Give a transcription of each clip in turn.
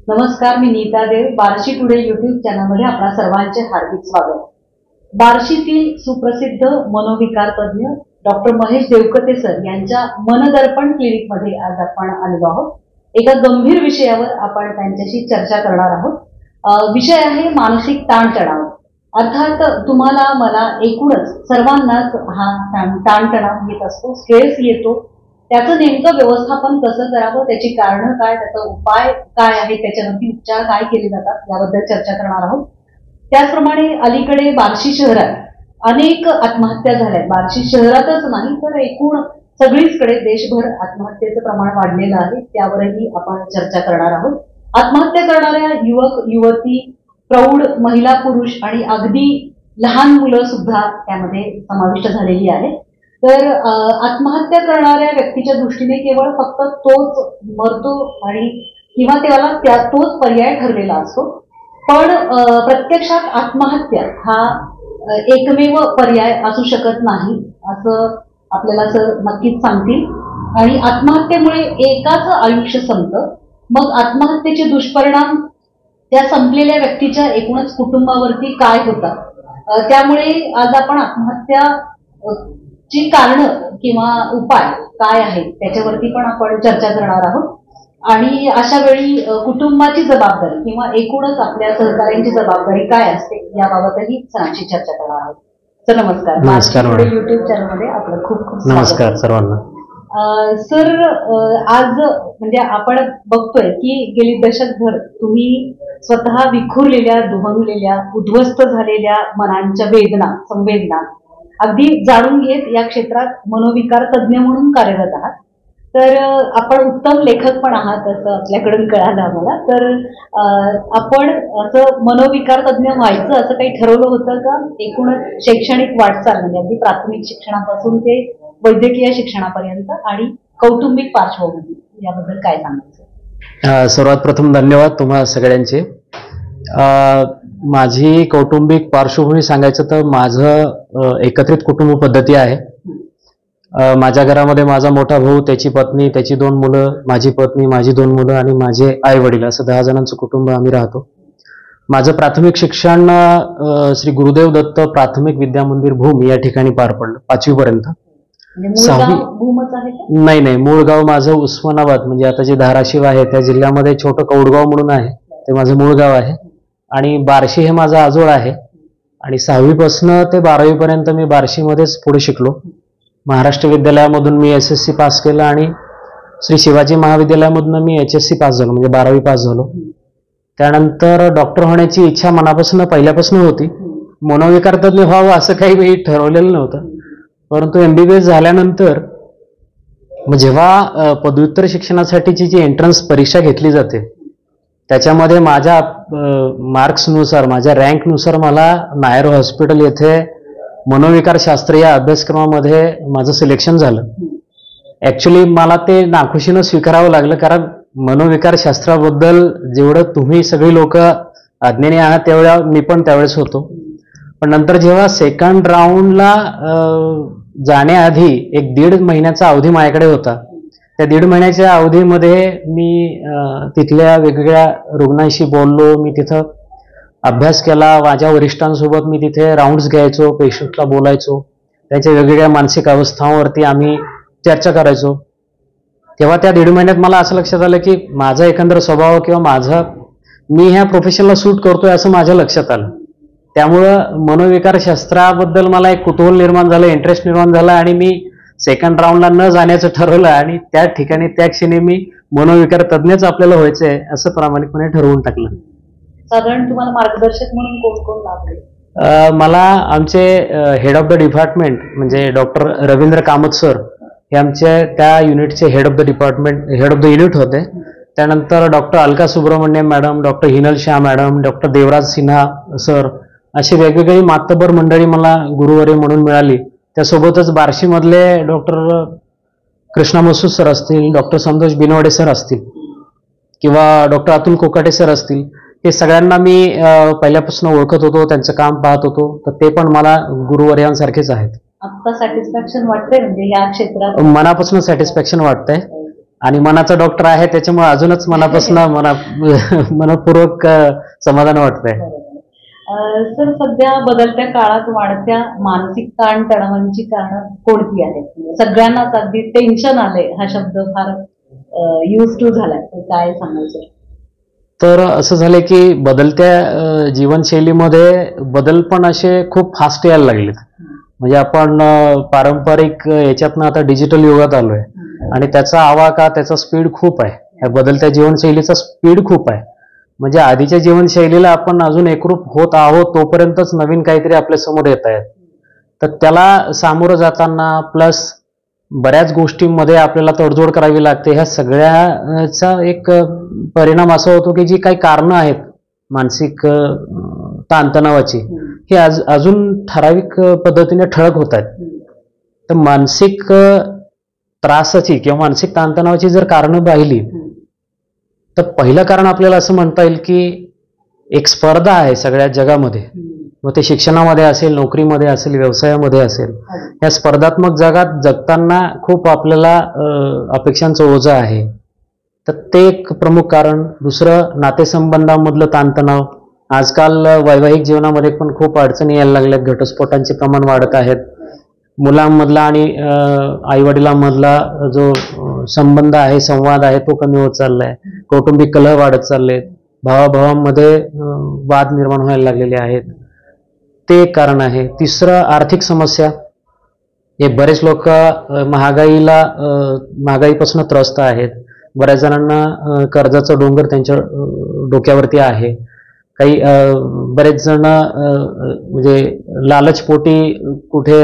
नमस्कार, मी नीता देव. Barshi today YouTube चॅनलमध्ये आपणा सर्वांचे हार्दिक स्वागत. बार्शीतील सुप्रसिद्ध मनोविकार तज्ञ डॉक्टर महेश देवकते सर यांच्या मनदर्पण क्लिनिकमध्ये आज आपण आलेलो आहोत. एका गंभीर विषयावर आपण त्यांच्याशी चर्चा करणार आहोत. विषय आहे मानसिक ताणतणाव. अर्थात तुम्हाला मला एकूणच सर्वांनाच हा ताणतणाव येत असतो, स्ट्रेस येतो. त्याचं नेमकं व्यवस्थापन कसं करावं, त्याची कारणं काय, त्याचा उपाय काय आहे, त्याच्यावरती उपचार काय केले जातात याबद्दल चर्चा करणार आहोत. त्याचप्रमाणे अलीकडे बार्शी शहरात अनेक आत्महत्या झाल्या. बार्शी शहरातच नाही तर एकूण सगळीचकडे देशभर आत्महत्येचं प्रमाण वाढलेलं आहे. त्यावरही आपण चर्चा करणार आहोत. आत्महत्या करणाऱ्या युवक युवती, प्रौढ महिला पुरुष आणि अगदी लहान मुलं सुद्धा त्यामध्ये समाविष्ट झालेली आहेत. तर आत्महत्या करणाऱ्या व्यक्तीच्या दृष्टीने केवळ फक्त तोच मरतो आणि किंवा त्याला तोच पर्याय ठरलेला असतो. पण प्रत्यक्षात आत्महत्या हा एकमेव पर्याय असू शकत नाही असं आपल्याला सर नक्कीच सांगतील. आणि आत्महत्येमुळे एकाच आयुष्य संपतं. मग आत्महत्येचे दुष्परिणाम त्या संपलेल्या व्यक्तीच्या एकूणच कुटुंबावरती काय होतात, त्यामुळे आज आपण आत्महत्या ची कारणं किंवा उपाय काय आहेत त्याच्यावरती पण आपण चर्चा करणार आहोत. आणि अशा वेळी कुटुंबाची जबाबदारी किंवा एकूणच आपल्या सहकार्यांची जबाबदारी काय असते याबाबतही सरांशी चर्चा करणार आहोत. सर नमस्कार. नमस्कार. युट्यूब चॅनलमध्ये आपलं खूप खूप नमस्कार सर्वांना. सर, आज म्हणजे आपण बघतोय की गेली दशकभर तुम्ही स्वतः विखुरलेल्या, दुभंगलेल्या, उद्ध्वस्त झालेल्या मनांच्या वेदना, संवेदना अगदी जाणून घेत या क्षेत्रात मनोविकार तज्ञ म्हणून कार्यरत आहात. तर आपण उत्तम लेखक पण आहात असं आपल्याकडून कळालं आम्हाला. तर आपण असं मनोविकार तज्ञ व्हायचं असं काही ठरवलं होतं का? एकूणच शैक्षणिक वाटचाल म्हणजे अगदी प्राथमिक शिक्षणापासून ते वैद्यकीय शिक्षणापर्यंत आणि कौटुंबिक पार्श्वभूमी याबद्दल काय सांगायचं? सर्वात प्रथम धन्यवाद तुम्हा सगळ्यांचे. माझी कौटुंबिक पार्श्वभूमी सांगायचं तर माझं एकत्रित कुटुंब पद्धती आहे. माझ्या घरामध्ये माझा मोठा भाऊ, त्याची पत्नी, त्याची 2 मुलं, माझी पत्नी, माझी 2 मुलं आणि माझे आई वडील असं 10 जणांचं कुटुंब आम्ही राहतो. माझं प्राथमिक शिक्षण श्री गुरुदेव दत्त प्राथमिक विद्या मंदिर भूम या ठिकाणी पार पडलं 5वी पर्यंत. 6वी नाही, मूळ गाव माझं उस्मानाबाद म्हणजे आता जे धाराशिव आहे त्या जिल्ह्यामध्ये छोटं कौडगाव म्हणून आहे, ते माझं मूळ गाव आहे. आणि बार्शी हे माझं आजोळ आहे. आणि 6वी पासून ते 12वी पर्यंत मी बार्शीमध्येच पुढे शिकलो. महाराष्ट्र विद्यालयामधून मी SSC पास केलं आणि श्री शिवाजी महाविद्यालयामधून मी HSC पास झालो म्हणजे 12वी पास झालो. त्यानंतर डॉक्टर होण्याची इच्छा मनापासून पहिल्यापासून होती. मनोविकार तज्ञ व्हावं असं काही मी ठरवलेलं नव्हतं. परंतु MBBS झाल्यानंतर जेव्हा पदव्युत्तर शिक्षणासाठीची जी एंट्रन्स परीक्षा घेतली जाते त्याच्यामध्ये माझ्या मार्क्सनुसार, माझ्या रँकनुसार मला नायर हॉस्पिटल येथे मनोविकार शास्त्र या अभ्यासक्रमामध्ये माझं सिलेक्शन झालं. ॲक्च्युली मला ते नाखुशीनं स्वीकारावं लागलं, कारण मनोविकार शास्त्राबद्दल जेवढं तुम्ही सगळी लोक अज्ञानी आहात तेवढ्या मी पण त्यावेळेस होतो. पण नंतर जेव्हा सेकंड राऊंडला जाण्याआधी 1-1.5 महिन्याचा अवधी माझ्याकडे होता. त्या 1.5 महिन्याच्या अवधीमध्ये मी तिथल्या वेगवेगळ्या रुग्णांशी बोललो, मी तिथं अभ्यास केला. माझ्या वरिष्ठांसोबत मी तिथे राऊंड्स घ्यायचो, पेशंटला बोलायचो, त्याच्या वेगवेगळ्या मानसिक अवस्थांवरती आम्ही चर्चा करायचो. तेव्हा त्या 1.5 महिन्यात मला असं लक्षात आलं की माझा एकंदर स्वभाव किंवा मी ह्या प्रोफेशनला सूट करतोय असं माझ्या लक्षात आलं. त्यामुळं मनोविकार शास्त्राबद्दल मला एक कुतूहल निर्माण झालं, इंटरेस्ट निर्माण झाला आणि मी सेकंड राऊंडला न जाण्याचं ठरवलं. आणि त्या ठिकाणी त्या क्षणी मी मनोविकार तज्ञच आपल्याला व्हायचंय असं प्रामाणिकपणे ठरवून टाकलं. साधारण तुम्हाला मार्गदर्शक म्हणून कोण कोण लाभले? मला आमचे हेड ऑफ द डिपार्टमेंट म्हणजे डॉक्टर रवींद्र कामत सर हे आमचे त्या युनिटचे हेड ऑफ द युनिट होते. त्यानंतर doctor Alka Subramaniam madam, doctor Hinal Shah madam, doctor Devraj Sinha sir अशी वेगवेगळी मातबर मंडळी मला गुरुवारी म्हणून मिळाली. त्यासोबतच बार्शीमधले डॉक्टर कृष्णा मसूद सर असतील, डॉक्टर संतोष बिनवडे सर असतील किंवा डॉक्टर अतुल कोकाटे सर असतील, हे सगळ्यांना मी पहिल्यापासून ओळखत होतो, त्यांचं काम पाहत होतो. तर ते पण मला गुरुवर्यांसारखेच आहेत. आता सॅटिस्फॅक्शन वाटतंय म्हणजे या क्षेत्रात? मनापासून सॅटिस्फॅक्शन वाटतंय. आणि मनाचा डॉक्टर आहे त्याच्यामुळे अजूनच मनापासून मनपूर्वक समाधान वाटतंय. सर, सध्या बदलत्या काळात वाढत्या मानसिक ताण तणावांची कारणं कोणती आहेत? सगळ्यांनाच अगदी टेन्शन आले हा शब्द फार यूज टू झालाय, तर काय सांगायचं? तर असं झालंय की बदलत्या जीवनशैलीमध्ये बदल पण असे खूप फास्ट यायला लागलेत. म्हणजे आपण पारंपरिक याच्यातनं आता डिजिटल युगात आलोय आणि त्याचा आवाका, त्याचा स्पीड खूप आहे. या बदलत्या जीवनशैलीचा स्पीड खूप आहे. म्हणजे आधीच्या जीवनशैलीला आपण अजून एकरूप होत आहोत तोपर्यंतच नवीन काहीतरी आपल्या समोर येत आहेत. तर त्याला सामोरं जाताना प्लस बऱ्याच गोष्टींमध्ये आपल्याला तडजोड करावी लागते. ह्या सगळ्याचा एक परिणाम असा होतो की जी काही कारणं आहेत मानसिक ताणतणावाची, हे अजून ठराविक पद्धतीने ठळक होत आहेत. तर मानसिक त्रासाची किंवा मानसिक ताणतणावाची जर कारणं पाहिली तर पहिलं कारण आपल्याला असं म्हणता येईल की एक स्पर्धा आहे सगळ्या जगामध्ये. मग ते शिक्षणामध्ये असेल, नोकरीमध्ये असेल, व्यवसायामध्ये असेल. या स्पर्धात्मक जगात जगताना खूप आपल्याला अपेक्षांचं ओझं आहे. तर ते एक प्रमुख कारण. दुसरं, नातेसंबंधांमधलं ताणतणाव. आजकाल वैवाहिक जीवनामध्ये पण खूप अडचणी यायला लागल्यात. घटस्फोटांचे प्रमाण वाढत आहेत. मुलांमधला आणि आईवडिलांमधला जो संबंध आहे, संवाद आहे, तो कमी होत चाललाय. कौटुंबिक कलह वाढत चाललेत. भावाभावांमध्ये वाद निर्माण व्हायला लागलेले आहेत. ते एक कारण आहे. तिसरं, आर्थिक समस्या. हे बरेच लोक महागाईपासून त्रस्त आहेत. बऱ्याच जणांना कर्जाचं डोंगर त्यांच्या डोक्यावरती आहे. काही बरेच जण म्हणजे लालचपोटी कुठे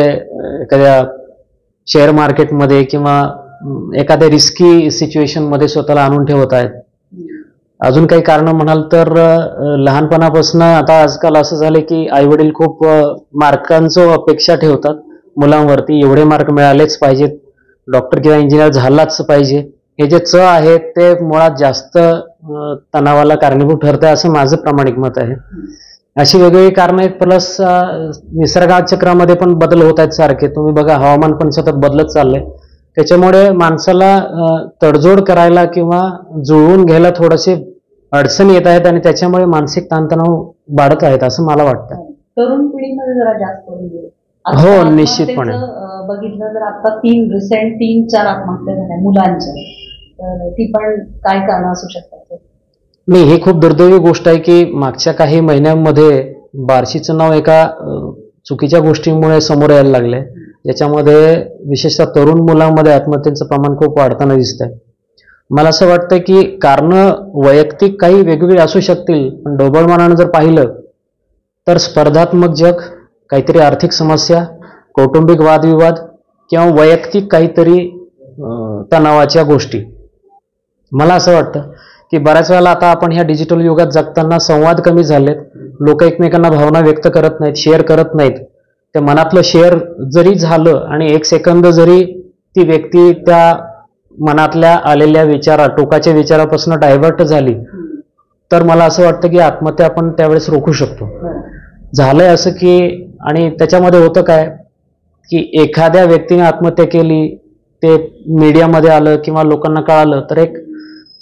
एखाद्या शेअर मार्केटमध्ये किंवा एखाद्या रिस्की सिच्युएशनमध्ये स्वतःला आणून ठेवत आहेत. अजून काही कारण म्हणाल तर लहानपणापासून आता आजकाल असं झालं की आईवडील खूप मार्कांचं अपेक्षा ठेवतात मुलांवरती. एवढे मार्क मिळालेच पाहिजेत, डॉक्टर किंवा इंजिनियर झालाच पाहिजे. हे जे आहे ते मुळात जास्त तणावाला कारणीभूत ठरतंय असं माझं प्रामाणिक मत आहे. अशी वेगवेगळी कारणं आहेत. प्लस निसर्गचक्रामध्ये पण बदल होत आहेत सारखे. तुम्ही बघा, हवामान पण सतत बदलत चाललंय. त्याच्यामुळे माणसाला तडजोड करायला किंवा जुळवून घ्यायला थोडेसे अडचणी येत आहेत आणि त्याच्यामुळे मानसिक ताणतणाव वाढत आहेत असं मला वाटतं. तरुण पिढीमध्ये जरा जास्त म्हणजे हो, निश्चितपणे बघितलं तर आता रिसेंट 3-4 आत्महत्या झाल्या मुलांच्या. तर ती पण काय कारण असू शकतात? नाही, ही खूप दुर्दैवी गोष्ट आहे की मागच्या काही महिन्यांमध्ये बार्शीचं नाव एका चुकीच्या गोष्टीमुळे समोर यायला लागलंय. याच्यामध्ये विशेषतः तरुण मुलांमध्ये आत्महत्येचं प्रमाण खूप वाढताना दिसतंय. मला असं वाटतं की कारणं वैयक्तिक काही वेगवेगळी असू शकतील, पण ढोबळमानानं जर पाहिलं तर स्पर्धात्मक जग, काहीतरी आर्थिक समस्या, कौटुंबिक वादविवाद किंवा वैयक्तिक काहीतरी तणावाच्या गोष्टी. मला असं वाटतं की बऱ्याच वेळेला आता आपण ह्या डिजिटल युगात जगताना संवाद कमी झालेत. लोक एकमेकांना भावना व्यक्त करत नाहीत, शेअर करत नाहीत. ते मनातलं शेअर जरी झालं आणि 1 सेकंद जरी ती व्यक्ती त्या मनातल्या आलेल्या टोकाच्या विचारापासून डायव्हर्ट झाली तर मला असं वाटतं की आत्महत्या आपण त्यावेळेस रोखू शकतो. झालंय असं की, आणि त्याच्यामध्ये होतं काय की एखाद्या व्यक्तीने आत्महत्या केली, ते मीडियामध्ये आलं किंवा लोकांना कळालं तर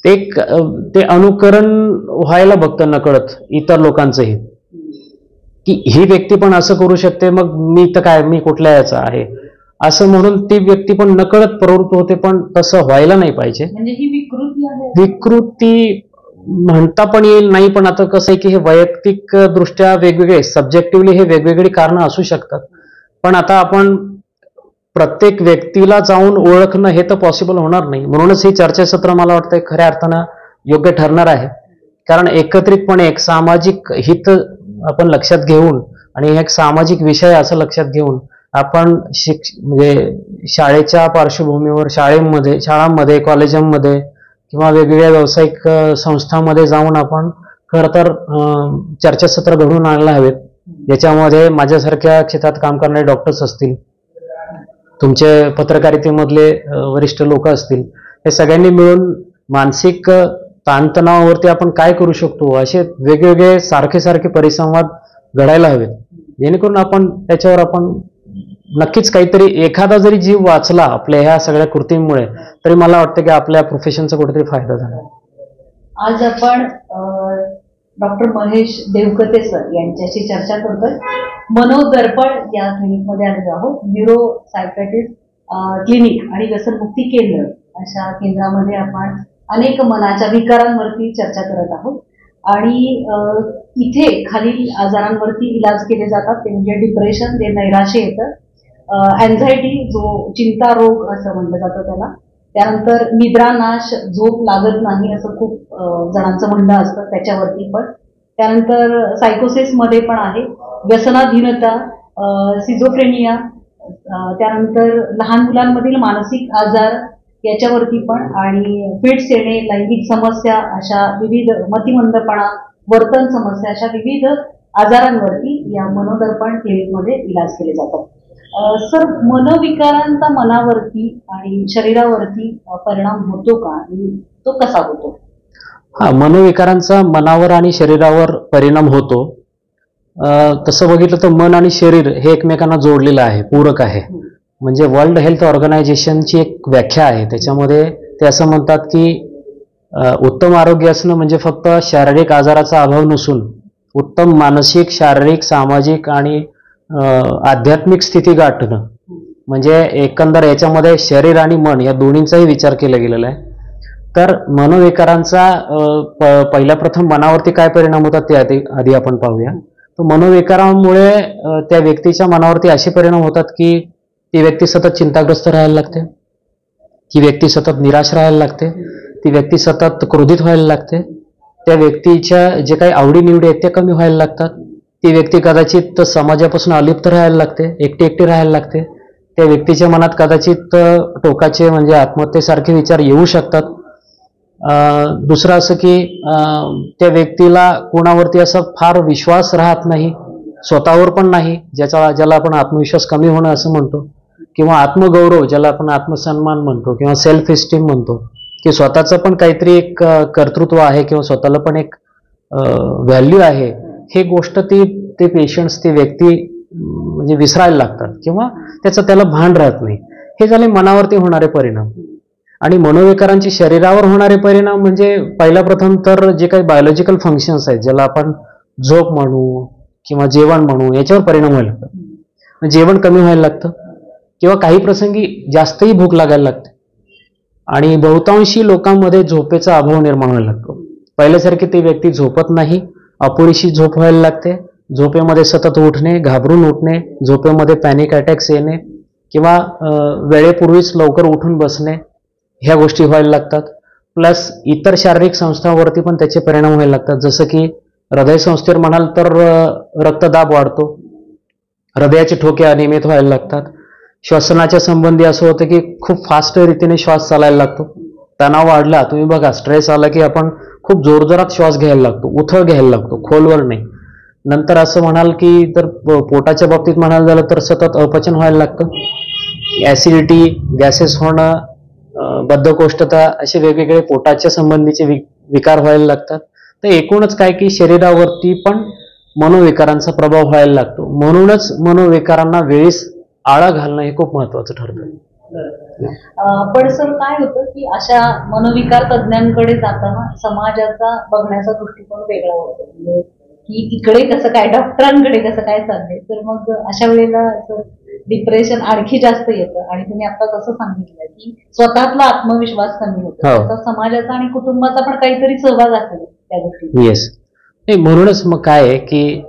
ते अनुकरण व्हायला बघतं नकळत इतर लोकांचंही, की ही व्यक्ती पण असं करू शकते, मग मी तर काय, मी कुठल्या याचा आहे असं म्हणून ती व्यक्ती पण नकळत प्रवृत्त होते. पण तसं व्हायला नाही पाहिजे. म्हणजे ही विकृती आहे. विकृती म्हणता पण येईल नाही. पण आता कसं आहे की हे वैयक्तिक दृष्ट्या वेगवेगळे, सब्जेक्टिव्हली हे वेगवेगळी कारणं असू शकतात. पण आता आपण प्रत्येक व्यक्तीला जाऊन ओळखणं हे तर पॉसिबल होणार नाही. म्हणूनच हे चर्चासत्र मला वाटतं खऱ्या अर्थानं योग्य ठरणार आहे. कारण एकत्रितपणे एक सामाजिक हित आपण लक्षात घेऊन आणि एक सामाजिक विषय असं लक्षात घेऊन आपण म्हणजे शाळेच्या पार्श्वभूमीवर शाळांमध्ये, कॉलेजांमध्ये किंवा वेगवेगळ्या व्यावसायिक संस्थांमध्ये जाऊन आपण खरं तर चर्चासत्र घडवून आणायला हवेत. याच्यामध्ये माझ्यासारख्या क्षेत्रात काम करणारे डॉक्टर्स असतील, तुमचे पत्रकारितेमधले वरिष्ठ लोक असतील, हे सगळ्यांनी मिळून मानसिक ताणतणावावरती आपण काय करू शकतो असे वेगवेगळे सारखे परिसंवाद घडायला हवेत, जेणेकरून आपण त्याच्यावर आपण नक्कीच काहीतरी एखादा जरी जीव वाचला आपल्या ह्या सगळ्या कृतीमुळे तरी मला वाटतं की आपल्या प्रोफेशनचा कुठेतरी फायदा झाला. आज आपण डॉक्टर महेश देवकते सर यांच्याशी चर्चा करतोय. मनोदर्पण या क्लिनिकमध्ये आलेलो आहोत. न्यूरो सायकॅट्रिस्ट क्लिनिक आणि व्यसनमुक्ती केंद्र अशा केंद्रामध्ये आपण अनेक मनाच्या विकारांवरती चर्चा करत आहोत आणि इथे खालील आजारांवरती इलाज केले जातात. ते म्हणजे डिप्रेशन, जे नैराश्य येतं, अँझायटी जो चिंता रोग असं म्हटलं जातं त्याला, त्यानंतर निद्रानाश, झोप लागत नाही असं खूप जणांचं म्हणणं असतं त्याच्यावरती पण, त्यानंतर सायकोसिसमध्ये पण आहे, व्यसनाधीनता, सिझोफ्रेनिया, त्यानंतर लहान मुलांमधील मानसिक आजार याच्यावरती पण, आणि फिट्स येणे, लैंगिक समस्या, अशा विविध मतिमंदपणा, वर्तन समस्या, अशा विविध आजारांवरती या मनोदर्पण क्लिनिकमध्ये इलाज केले जातात. सर, मनोविकारांचा मनावरती आणि शरीरावरती परिणाम होतो का आणि तो कसा होतो? हा, मनोविकारांचा मनावर आणि शरीरावर परिणाम होतो. तसं बघितलं तर मन आणि शरीर हे एकमेकांना जोडलेलं आहे, पूरक आहे. म्हणजे वर्ल्ड हेल्थ ऑर्गनायझेशनची एक व्याख्या आहे, त्याच्यामध्ये ते असं म्हणतात की उत्तम आरोग्य असणं म्हणजे फक्त शारीरिक आजाराचा अभाव नसून उत्तम मानसिक, शारीरिक, सामाजिक आणि आध्यात्मिक स्थिती गाठणं. म्हणजे एकंदर याच्यामध्ये शरीर आणि मन या दोन्हींचाही विचार केला गेलेला आहे. तर मनोविकारांचा पहिल्या प्रथम मनावरती काय परिणाम होतात ते आधी आपण पाहूया. तर मनोविकारांमुळे त्या व्यक्तीच्या मनावरती असे परिणाम होतात की ती व्यक्ती सतत चिंताग्रस्त राहायला लागते, ती व्यक्ती सतत निराश राहायला लागते, ती व्यक्ती सतत क्रोधित व्हायला लागते, त्या व्यक्तीच्या जे काही आवडीनिवडी आहेत ते कमी व्हायला लागतात, ती व्यक्ती कदाचित समाजापासून अलिप्त राहायला लागते, एकटी राहायला लागते, त्या व्यक्तीच्या मनात कदाचित टोकाचे म्हणजे आत्महत्येसारखे विचार येऊ शकतात. दुसरं असं की त्या व्यक्तीला कोणावरती असा फार विश्वास राहत नाही, स्वतःवर पण नाही, ज्याला आपण आत्मविश्वास कमी होणं असं म्हणतो, किंवा आत्मगौरव ज्याला आपण आत्मसन्मान म्हणतो किंवा सेल्फ इस्टीम म्हणतो, की स्वतःचं पण काहीतरी एक कर्तृत्व आहे किंवा स्वतःला पण एक व्हॅल्यू आहे, हे गोष्ट ते पेशंट्स, ती व्यक्ती म्हणजे विसरायला लागतात किंवा त्याला भान राहत नाही. हे झाले मनावरती होणारे परिणाम. आणि मनोविकारांचे शरीरावर होणारे परिणाम म्हणजे पहिला प्रथम तर जे काही बायोलॉजिकल फंक्शन्स आहेत, ज्याला आपण झोप म्हणू किंवा जेवण म्हणू, याच्यावर परिणाम व्हायला लागतात. जेवण कमी व्हायला लागतं किंवा काही प्रसंगी जास्तही भूक लागायला लागते आणि बहुतांशी लोकांमध्ये झोपेचा अभाव निर्माण व्हायला लागतो. पहिल्यासारखी ती व्यक्ती झोपत नाही, अपुरीशी झोप व्हायला लागते, झोपेमध्ये सतत उठणे, घाबरून उठणे, झोपेमध्ये पॅनिक अटॅक्स येणे किंवा वेळेपूर्वीच लवकर उठून बसणे, ह्या गोष्टी व्हायला लागतात. प्लस इतर शारीरिक संस्थांवरती पण त्याचे परिणाम व्हायला लागतात. जसं की हृदयसंस्थेवर म्हणाल तर रक्तदाब वाढतो, हृदयाचे ठोके अनियमित व्हायला लागतात. श्वसनाच्या संबंधी असं होतं की खूप फास्ट रीतीने श्वास चालायला लागतो. तणाव वाढला, तुम्ही बघा, स्ट्रेस आला की आपण खूप जोरजोरात श्वास घ्यायला लागतो, उथळ घ्यायला लागतो, खोलवर नाही. नंतर असं म्हणाल की तर पोटाच्या बाबतीत म्हणायला झालं तर सतत अपचन व्हायला लागतं, ऍसिडिटी, गॅसेस होणं, बद्धकोष्ठता, असे वेगवेगळे पोटाच्या संबंधीचे विकार व्हायला लागतात. तर एकूणच काय की शरीरावरती पण मनोविकारांचा प्रभाव व्हायला लागतो. म्हणूनच मनोविकारांना वेळीच आळा घालणं हे खूप महत्वाचं ठरतं. पण सर, काय होतं की अशा मनोविकार तज्ञांकडे जाताना समाजाचा बघण्याचा दृष्टिकोन वेगळा होतो, म्हणजे की इकडे कसं काय, डॉक्टरांकडे कसं काय चाललंय. तर मग अशा वेळेला डिप्रेशन आणखी जास्त येतं आणि तुम्ही आता कसं सांगितलं की स्वतःतला आत्मविश्वास कमी होतो, त्याचा समाजाचा आणि कुटुंबाचा पण काहीतरी सहभाग असेल त्या गोष्टी. येस, म्हणूनच मग काय आहे की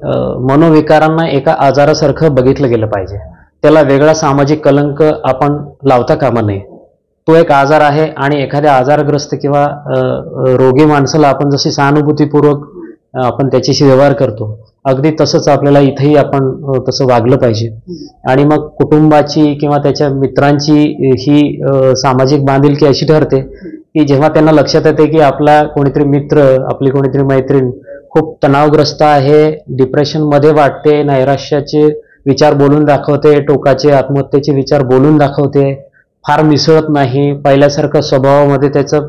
मनोविकारांना एका आजारासारखं बघितलं गेलं पाहिजे. त्याला वेगळा सामाजिक कलंक आपण लावता कामा नये. तो एक आजार आहे आणि एखाद्या आजारग्रस्त किंवा रोगी माणसाला आपण जशी सहानुभूतीपूर्वक आपण त्याच्याशी व्यवहार करतो, अगदी तसंच आपल्याला इथेही आपण तसं वागलं पाहिजे. आणि मग कुटुंबाची किंवा त्याच्या मित्रांची ही सामाजिक बांधिलकी अशी ठरते की जेव्हा त्यांना लक्षात येते की आपला कोणीतरी मित्र, आपली कोणीतरी मैत्रीण खूप तणावग्रस्त आहे, डिप्रेशनमध्ये वाटते, नैराश्याचे विचार बोलून दाखवते, टोकाचे आत्महत्येचे विचार बोलून दाखवते, फार मिसळत नाही, पहिल्यासारखं स्वभावामध्ये त्याचा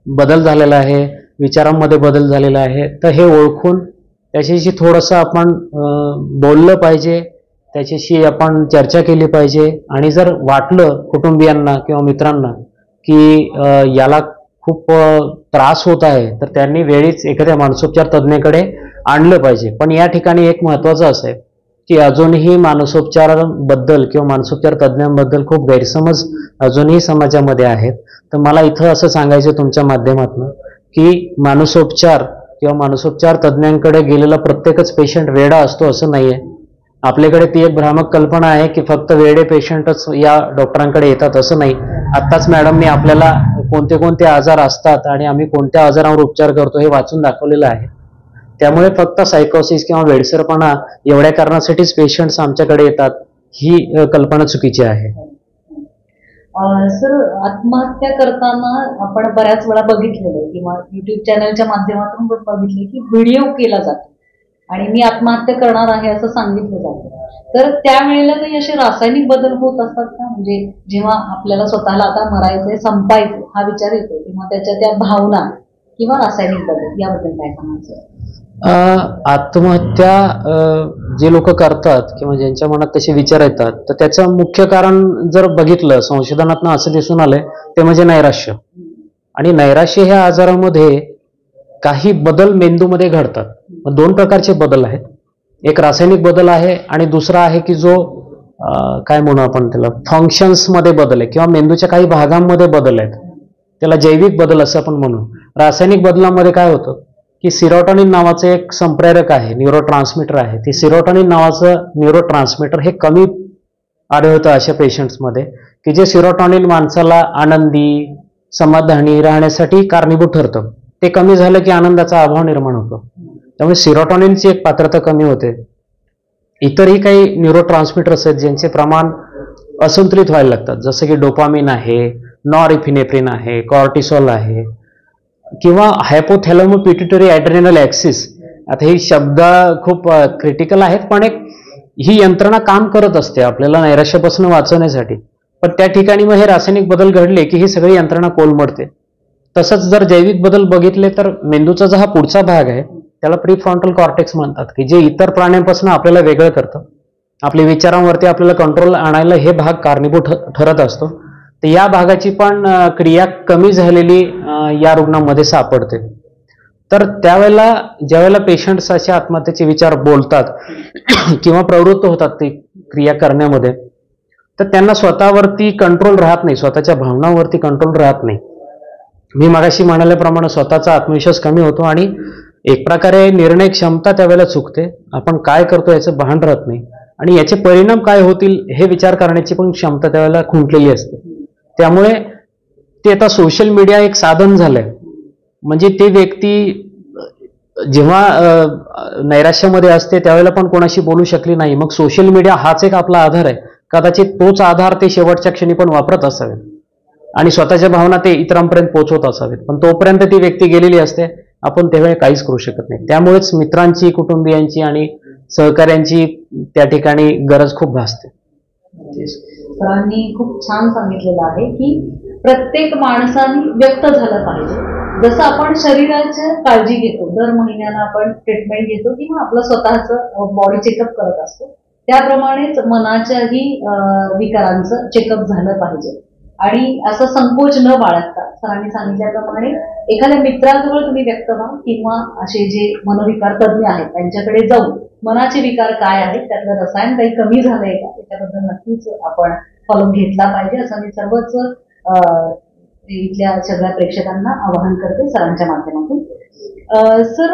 बदल झालेला आहे, विचारांमध्ये बदल झालेला आहे, तर हे ओळखून त्याच्याशी थोडंसं आपण बोललं पाहिजे त्याच्याशी आपण चर्चा केली पाहिजे. आणि जर वाटलं कुटुंबियांना किंवा मित्रांना की याला खूप त्रास होत आहे, तर त्यांनी वेळीच एखाद्या मानसोपचार तज्ज्ञाकडे आणलं पाहिजे. पण या ठिकाणी एक महत्वाचं असं आहे की अजूनही मानसोपचाराबद्दल किंवा मानसोपचार तज्ज्ञांबद्दल खूप गैरसमज अजूनही समाजामध्ये आहेत. तर मला इथं असं सांगायचं तुमच्या माध्यमातून की मानसोपचार किंवा मानसोपचार तज्ज्ञांकडे गेलेला प्रत्येकच पेशंट वेडा असतो असं नाहीये. आपल्याकडे ती एक भ्रामक कल्पना आहे की फक्त वेडे पेशंटच या डॉक्टरांकडे येतात, असं नाही. आत्ताच मॅडमने आपल्याला कोणते कोणते आजार असतात आणि आम्ही कोणत्या आजारावर उपचार करतो हे वाचून दाखवलेलं आहे. त्यामुळे फक्त सायकोसिस किंवा वेडसरपणा एवढ्या कारणासाठीच पेशंट्स आमच्याकडे येतात ही कल्पना चुकीची आहे. सर, आत्महत्या करताना आपण बऱ्याच वेळा बघितलेलं किंवा युट्यूब चॅनलच्या माध्यमातून पण बघितले की व्हिडिओ केला जातो आणि मी आत्महत्या करणार आहे असं सांगितलं जातं. तर त्यावेळेला काही असे रासायनिक बदल होत असतात का? म्हणजे जेव्हा आपल्याला स्वतःला आता मरायचंय, संपायचं हा विचार येतो, तेव्हा त्याच्या त्या भावना किंवा रासायनिक बदल याबद्दल काय सांगायचं? आत्महत्या जे लोक करतात किंवा ज्यांच्या मनात तसे विचार येतात, तर त्याचं मुख्य कारण जर बघितलं संशोधनातनं असं दिसून आलंय ते म्हणजे नैराश्य. आणि नैराश्य ह्या आजारामध्ये काही बदल मेंदूमध्ये घडतात. दोन प्रकारचे बदल आहेत. एक रासायनिक बदल आहे आणि दुसरा आहे की जो काय म्हणू आपण त्याला फंक्शन्स मध्ये बदल आहे किंवा मेंदूच्या काही भागांमध्ये बदल आहेत, त्याला जैविक बदल असं आपण म्हणू. रासायनिक बदलामध्ये काय होतं की सिरोटोनिन नावाचं एक संप्रेरक आहे, न्यूरो ट्रान्समीटर आहे. ते सिरोटोनिन नावाचं न्यूरो ट्रान्समीटर हे कमी आढळतं अशा पेशंट्समध्ये की जे सिरोटोनिन माणसाला आनंदी समाधानी राहण्यासाठी कारणीभूत ठरतं. ते कमी झालं की आनंदाचा अभाव निर्माण होतो. त्यामुळे सिरोटोनिनची एक पात्रता कमी होते. इतरही काही न्यूरो ट्रान्समीटर्स आहेत ज्यांचे प्रमाण असंतुलित व्हायला लागतात, जसं की डोपामिन आहे, नॉरइफिनेफ्रिन आहे, कॉर्टिसॉल आहे किंवा हायपोथॅलॅमो पिट्युटरी ॲड्रेनल ॲक्सिस. आता ही शब्द खूप क्रिटिकल आहेत, पण एक ही यंत्रणा काम करत असते आपल्याला नैराश्यापासून वाचवण्यासाठी. पण त्या ठिकाणी मग हे रासायनिक बदल घडले की ही सगळी यंत्रणा कोलमडते. तसंच जर जैविक बदल बघितले तर मेंदूचा जो हा पुढचा भाग आहे त्याला प्रीफ्रंटल कॉर्टेक्स म्हणतात, की जे इतर प्राण्यांपासून आपल्याला वेगळं करतं. आपल्या विचारांवरती आपल्याला कंट्रोल आणायला हे भाग कारणीभूत ठरत असतो. तर या भागाची पण क्रिया कमी झालेली या रुग्णांमध्ये सापडते. तर त्यावेळेला ज्यावेळेला पेशंट्स अशा आत्महत्येचे विचार बोलतात किंवा प्रवृत्त होतात ती क्रिया करण्यामध्ये, तर त्यांना स्वतःवरती कंट्रोल राहत नाही, स्वतःच्या भावनांवरती कंट्रोल राहत नाही. मी मगाशी म्हणाल्याप्रमाणे स्वतःचा आत्मविश्वास कमी होतो आणि एक प्रकारे निर्णय क्षमता त्यावेळेला चुकते. आपण काय करतो याचं भान राहत नाही आणि याचे परिणाम काय होतील हे विचार करण्याची पण क्षमता त्यावेळेला खुंटलेली असते. त्यामुळे ते आता सोशल मीडिया एक साधन झालंय. म्हणजे ते व्यक्ती जेव्हा नैराश्यामध्ये असते त्यावेळेला पण कोणाशी बोलू शकली नाही, मग सोशल मीडिया हाच एक आपला आधार आहे. कदाचित तोच आधार ते शेवटच्या क्षणी पण वापरत असावे आणि स्वतःच्या भावना ते इतरांपर्यंत पोहोचवत असावेत. पण तोपर्यंत ती व्यक्ती गेलेली असते, आपण त्यावेळी काहीच करू शकत नाही. त्यामुळेच मित्रांची, कुटुंबियांची आणि सहकार्यांची त्या ठिकाणी गरज खूप भासते. सरांनी खूप छान सांगितलेलं आहे की प्रत्येक माणसाने व्यक्त झालं पाहिजे. जसं आपण शरीराची काळजी घेतो, दर महिन्याला आपण ट्रीटमेंट घेतो किंवा आपलं स्वतःचं बॉडी चेकअप करत असतो, त्याप्रमाणेच मनाच्याही विकारांचं चेकअप झालं पाहिजे. आणि असं संकोच न बाळगता सरांनी सांगितल्याप्रमाणे एखाद्या मित्राजवळ तुम्ही व्यक्त व्हा किंवा असे जे मनोविकार तज्ज्ञ आहेत त्यांच्याकडे जाऊन मनाचे विकार काय आहेत, त्यातलं रसायन काही कमी झालंय का, त्याच्याबद्दल नक्कीच आपण फॉलो घेतला पाहिजे असं मी सर्वच इथल्या सगळ्या प्रेक्षकांना आवाहन करते सरांच्या माध्यमातून. सर,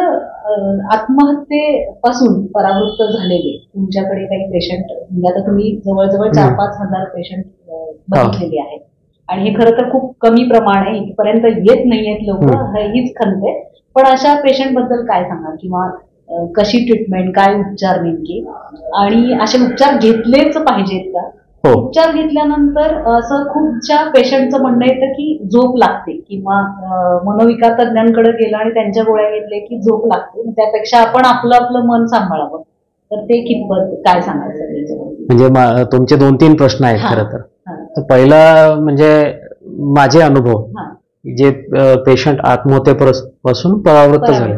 आत्महत्येपासून परावृत्त झालेले तुमच्याकडे काही पेशंट, म्हणजे आता तुम्ही जवळजवळ 4-5 हजार पेशंट बघितलेले आहेत आणि हे खरं तर खूप कमी प्रमाण आहे, इथपर्यंत येत नाहीयेत लोक, हीच खंत आहे. पण अशा पेशंट बद्दल काय सांगा किंवा कशी ट्रीटमेंट, काय उपचार नेमके, आणि असे उपचार घेतलेच पाहिजेत का? उपचार घेतल्यानंतर असं खूपच्या पेशंटचं म्हणणं येतं की झोप लागते किंवा मनोविकार तज्ज्ञांकडे गेलं आणि त्यांच्या गोळ्या घेतल्या की झोप लागते, त्यापेक्षा आपण आपलं आपलं मन सांभाळावं. तर ते कितपत काय सांगायचं त्याच्याबद्दल? म्हणजे तुमचे 2-3 प्रश्न आहेत खरं तर. पहिला म्हणजे माझे अनुभव, जे पेशंट आत्महत्येपासून परावृत्त झाले,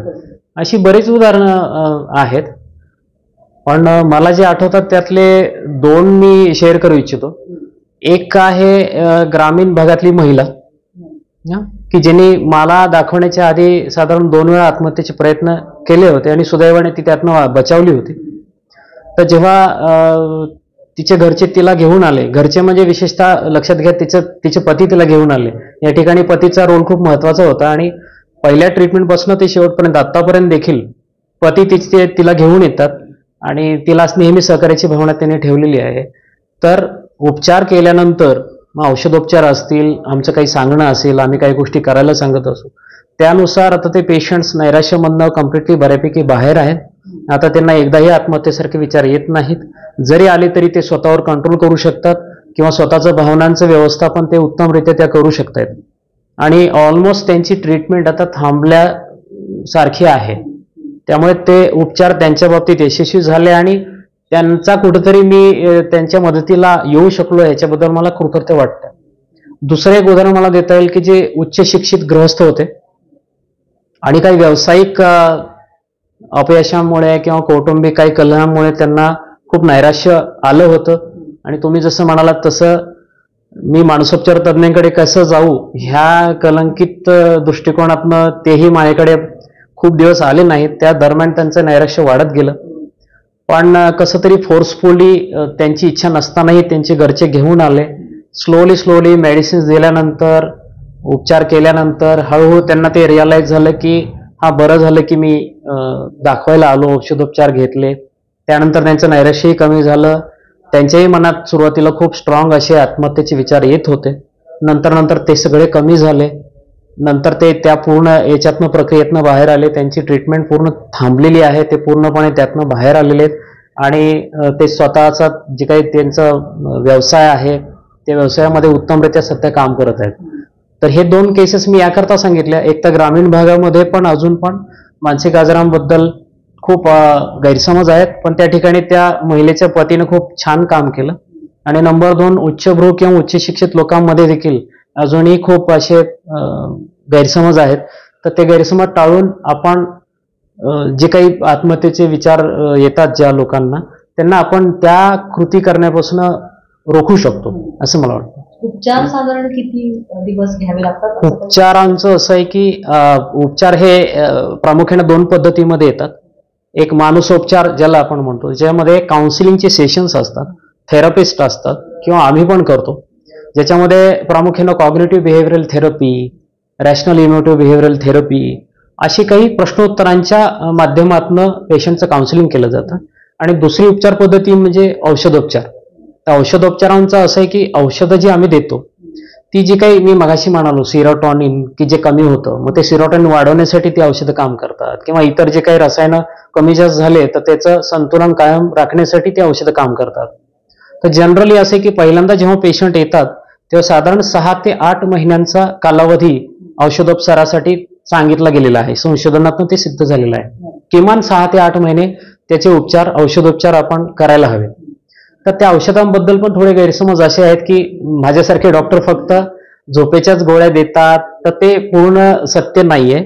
अशी बरीच उदाहरणं आहेत. पण मला जे आठवतात त्यातले 2 मी शेअर करू इच्छितो. एक आहे ग्रामीण भागातली महिला की ज्यांनी मला दाखवण्याच्या आधी साधारण 2 वेळा आत्महत्येचे प्रयत्न केले होते आणि सुदैवाने ती त्यातनं बचावली होती. तर जेव्हा तिचे घरचे तिला घेऊन आले, घरचे म्हणजे विशेषतः लक्षात घ्या तिचे पती तिला घेऊन आले. या ठिकाणी पतीचा रोल खूप महत्वाचा होता आणि पहिल्या ट्रीटमेंटपासून ते शेवटपर्यंत आतापर्यंत देखील पती तिला घेऊन येतात आणि तिला नेहमी सहकार्याची भावना त्यांनी ठेवलेली आहे. तर उपचार केल्यानंतर मग औषधोपचार असतील, आमचं काही सांगणं असेल, आम्ही काही गोष्टी करायला सांगत असू, त्यानुसार आता ते पेशंट्स नैराश्यमधनं कम्प्लिटली बऱ्यापैकी बाहेर आहेत. आता त्यांना एकदाही आत्महत्येसारखे विचार येत नाहीत. जरी आले तरी ते स्वतःवर कंट्रोल करू शकतात किंवा स्वतःचं भावनांचं व्यवस्थापन ते उत्तमरित्या त्या करू शकतात आणि ऑलमोस्ट त्यांची ट्रीटमेंट आता थांबल्यासारखी आहे. त्यामुळे ते उपचार त्यांच्या बाबतीत यशस्वी झाले आणि त्यांचा कुठेतरी मी त्यांच्या मदतीला येऊ शकलो याच्याबद्दल मला कृतज्ञता वाटतं. दुसरं एक उदाहरण मला देता येईल की जे उच्च शिक्षित गृहस्थ होते आणि काही व्यावसायिक अपयशामुळे किंवा कौटुंबिक काही कलहामुळे त्यांना खूप नैराश्य आलं होतं आणि तुम्ही जसं म्हणालात तसं मी मानसोपचार तज्ज्ञांकडे कसं जाऊ ह्या कलंकित दृष्टिकोनातनं तेही माझ्याकडे खूप दिवस आले नाहीत. त्या दरम्यान त्यांचं नैराश्य वाढत गेलं. पण कसं तरी फोर्सफुली त्यांची इच्छा नसतानाही त्यांचे घरचे घेऊन आले. स्लोली मेडिसिन्स दिल्यानंतर, उपचार केल्यानंतर हळूहळू त्यांना ते रिअलाइज झालं की हा बरं झालं की मी दाखवायला आलो, औषधोपचार घेतले. त्यानंतर त्यांचं नैराश्यही कमी झालं. त्यांच्याही मनात सुरुवातीला खूप स्ट्रॉंग असे आत्महत्येचे विचार येत होते. नंतर ते सगळे कमी झाले. नंतर ते त्या पूर्ण याच्यातनं प्रक्रियेतनं बाहेर आले. त्यांची ट्रीटमेंट पूर्ण थांबलेली आहे. ते पूर्णपणे त्यातनं बाहेर आलेले आहेत आणि ते स्वतःचा जे काही त्यांचा व्यवसाय आहे त्या व्यवसायामध्ये उत्तमरित्या सध्या काम करत आहेत. तर हे 2 केसेस मी याकरता सांगितल्या. एक तर ग्रामीण भागामध्ये पण अजून पण मानसिक आजारांबद्दल खूप गैरसमज आहेत, पण त्या ठिकाणी त्या महिलेच्या पतीनं खूप छान काम केलं. आणि नंबर 2 उच्चभ्रू किंवा उच्च शिक्षित लोकांमध्ये देखील अजूनही खूप असे गैरसमज आहेत. तर ते गैरसमज टाळून आपण जे काही आत्महत्येचे विचार येतात ज्या लोकांना, त्यांना आपण त्या कृती करण्यापासून रोखू शकतो असं मला वाटतं. उपचार साधारण किती दिवस घ्यावे लागतात? उपचारांचं असं आहे की उपचार हे प्रामुख्याने 2 पद्धतीमध्ये येतात. एक मानसोपचार ज्याला आपण म्हणतो, ज्यामध्ये काउन्सिलिंगचे सेशन्स असतात, थेरपिस्ट असतात किंवा आम्ही पण करतो, ज्याच्यामध्ये प्रामुख्यानं cognitive behavioural therapy, rational emotive behavioural therapy अशी काही प्रश्नोत्तरांच्या माध्यमातून पेशंटचं काउन्सिलिंग केलं जातं. आणि दुसरी उपचार पद्धती म्हणजे औषधोपचार. त्या औषधोपचारांचं असं आहे की औषधं जी आम्ही देतो ती जी काही मी मगाशी म्हणालो सिरोटॉनिन की जे कमी होतं, मग ते सिरोटॉनिन वाढवण्यासाठी ती औषधं काम करतात किंवा इतर जे काही रसायनं कमी जास्त झाले तर त्याचं संतुलन कायम राखण्यासाठी ती औषधं काम करतात. तर जनरली असे की पहिल्यांदा जेव्हा पेशंट येतात तेव्हा साधारण 6 ते 8 महिन्यांचा कालावधी औषधोपचारासाठी सांगितला गेलेला आहे. संशोधनातून ते सिद्ध झालेलं आहे. किमान 6 ते 8 महिने त्याचे औषधोपचार आपण करायला हवे. तर त्या औषधांबद्दल पण थोडे गैरसमज असे आहेत की माझ्यासारखे डॉक्टर फक्त झोपेच्याच गोळ्या देतात, तर ते पूर्ण सत्य नाहीये.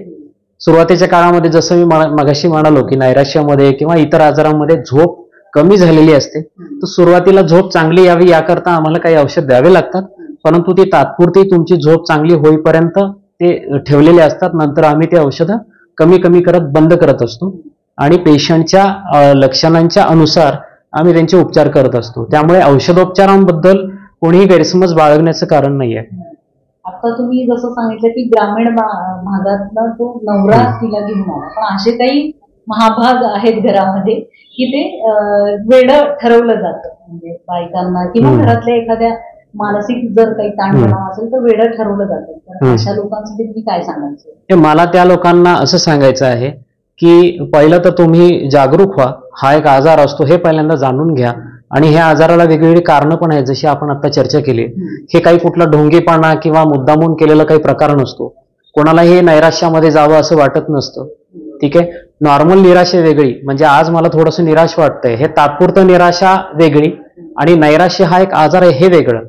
सुरुवातीच्या काळामध्ये जसं मी मगाशी म्हणालो की नैराश्यामध्ये किंवा इतर आजारांमध्ये झोप कमी झालेली असते, तर सुरुवातीला झोप चांगली यावी याकरता आम्हाला काही औषध द्यावे लागतात. परंतु ती तात्पुरती तुमची झोप चांगली होईपर्यंत ते ठेवलेले असतात. नंतर आम्ही ते औषधं कमी करत बंद करत असतो आणि पेशंटच्या लक्षणांच्या अनुसार आम्ही त्यांचे उपचार करत असतो. त्यामुळे औषधोपचारांबद्दल कोणीही गैरसमज बाळगण्याचं कारण नाही आहे. आता तुम्ही जसं सांगितलं की ग्रामीण भागातला तो नवरा तिला घेऊन आला, पण असे काही महाभाग आहेत घरामध्ये की ते वेडं ठरवलं जातं, म्हणजे बायकांना किंवा घरातल्या एखाद्या मानसिक जर काही ताणतणाव असेल तर वेडं ठरवलं जातं. तर अशा लोकांसाठी तुम्ही काय सांगायचं? मला त्या लोकांना असं सांगायचं आहे की पहिलं तर तुम्ही जागरूक व्हा. हा एक आजार असतो हे पहिल्यांदा जाणून घ्या आणि ह्या आजाराला वेगवेगळी कारणं पण आहेत, जशी आपण आता चर्चा केली. हे काही कुठला ढोंगीपणा किंवा मुद्दामून केलेला काही प्रकार नसतो. कोणाला हे नैराश्यामध्ये जावं असं वाटत नसतं. ठीक आहे, नॉर्मल निराशा वेगळी, म्हणजे आज मला थोडंसं निराश वाटतंय हे तात्पुरतं निराशा वेगळी आणि नैराश्य हा एक आजार आहे हे वेगळं.